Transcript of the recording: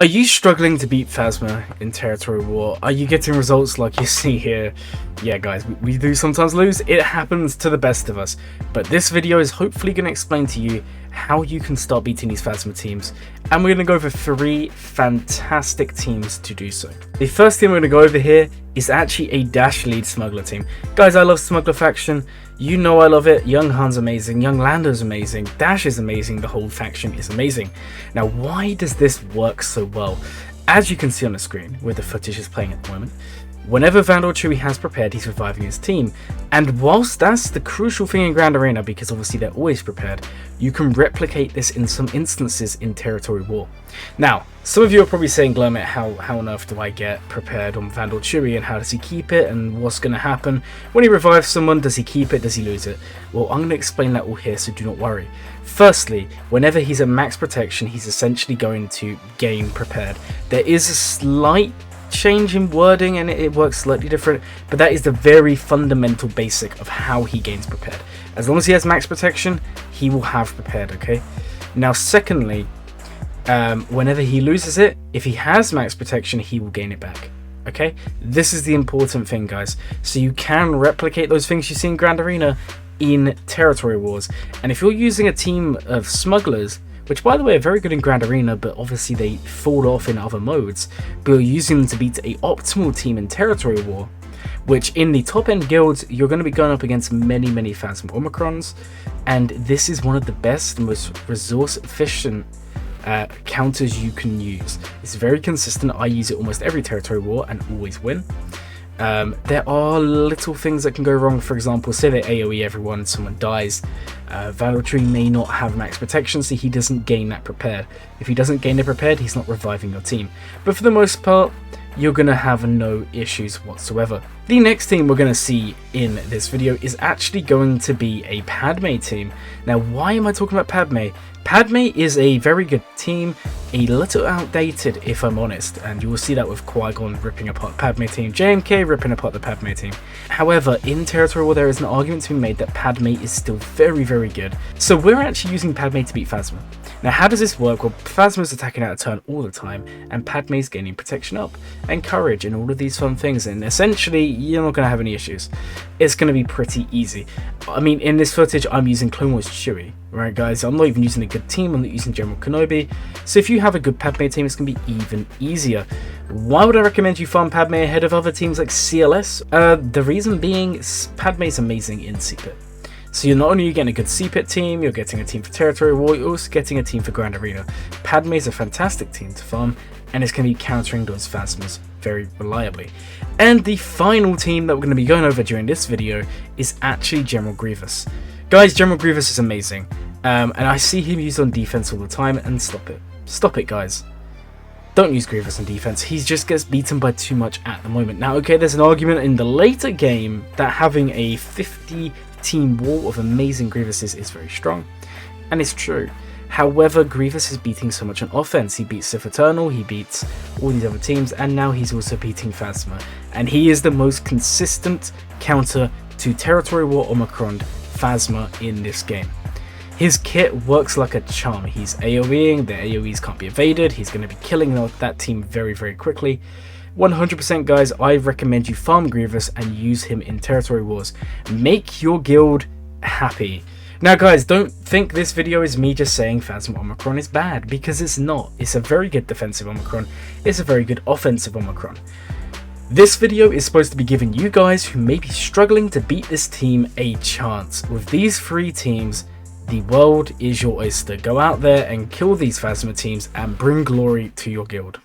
Are you struggling to beat Phasma in Territory War? Are you getting results like you see here? Yeah guys, we do sometimes lose. It happens to the best of us. But this video is hopefully going to explain to you how you can start beating these Phasma teams. And we're going to go over 3 fantastic teams to do so. The first team we're going to go over here is actually a Dash lead Smuggler team. Guys, I love Smuggler faction. You know I love it. Young Han's amazing. Young Lando's amazing. Dash is amazing. The whole faction is amazing. Now, why does this work so well? As you can see on the screen, where the footage is playing at the moment, whenever Vandal Chewie has prepared, he's reviving his team. And whilst that's the crucial thing in Grand Arena, because obviously they're always prepared, you can replicate this in some instances in Territory War. Now, some of you are probably saying, Glurmit, how on earth do I get prepared on Vandal Chewie, and how does he keep it, and what's going to happen? When he revives someone, does he keep it, does he lose it? Well, I'm going to explain that all here, so do not worry. Firstly, whenever he's at max protection, he's essentially going to gain prepared. There is a slight change in wording and it works slightly different, but that is the very fundamental basic of how he gains prepared. As long as he has max protection, he will have prepared, okay? Now secondly, whenever he loses it, if he has max protection, he will gain it back, okay? This is the important thing, guys. So you can replicate those things you see in Grand Arena in Territory Wars. And if you're using a team of smugglers, which by the way are very good in Grand Arena, but obviously they fall off in other modes, but you're using them to beat a optimal team in Territory War, which in the top end guilds you're going to be going up against many Phasma Omicrons, and this is one of the best, most resource efficient counters you can use. It's very consistent. I use it almost every Territory War and always win. There are little things that can go wrong. For example, say they AoE everyone, someone dies. Vandal Chewie may not have max protection, so he doesn't gain that prepared. If he doesn't gain it prepared, he's not reviving your team. But for the most part, you're going to have no issues whatsoever. The next team we're going to see in this video is actually going to be a Padme team. Now, why am I talking about Padme? Padme is a very good team, a little outdated if I'm honest, and you will see that with Qui-Gon ripping apart the Padme team, JMK ripping apart the Padme team. However, in Territory War there is an argument to be made that Padme is still very good. So we're actually using Padme to beat Phasma. Now how does this work? Well, Phasma's attacking out of turn all the time, and Padme's gaining protection up, and courage, and all of these fun things, and essentially you're not going to have any issues. It's going to be pretty easy. I mean, in this footage I'm using Clone Wars Chewie, right guys? I'm not even using a good team, I'm not using General Kenobi. So if you have a good Padme team, it's going to be even easier. Why would I recommend you farm Padme ahead of other teams like CLS? The reason being, Padme's amazing in CPIT. So you're not only getting a good CPIT team, you're getting a team for Territory War, you're also getting a team for Grand Arena. Padme's a fantastic team to farm, and it's going to be countering those Phasmas very reliably. And the final team that we're going to be going over during this video is actually General Grievous. Guys, General Grievous is amazing, and I see him used on defense all the time, and stop it. Stop it, guys. Don't use Grievous on defense. He just gets beaten by too much at the moment. Now, okay, there's an argument in the later game that having a 50 team wall of amazing Grievouses is very strong, and it's true. However, Grievous is beating so much on offense. He beats Sith Eternal, he beats all these other teams, and now he's also beating Phasma. And he is the most consistent counter to Territory War Omicron Phasma in this game. His kit works like a charm. He's AoEing, the AoEs can't be evaded, he's going to be killing that team very quickly. 100% guys, I recommend you farm Grievous and use him in Territory Wars. Make your guild happy. Now guys, don't think this video is me just saying Phasma Omicron is bad, because it's not. It's a very good defensive Omicron, it's a very good offensive Omicron. This video is supposed to be giving you guys who may be struggling to beat this team a chance. With these 3 teams, the world is your oyster. Go out there and kill these Phasma teams and bring glory to your guild.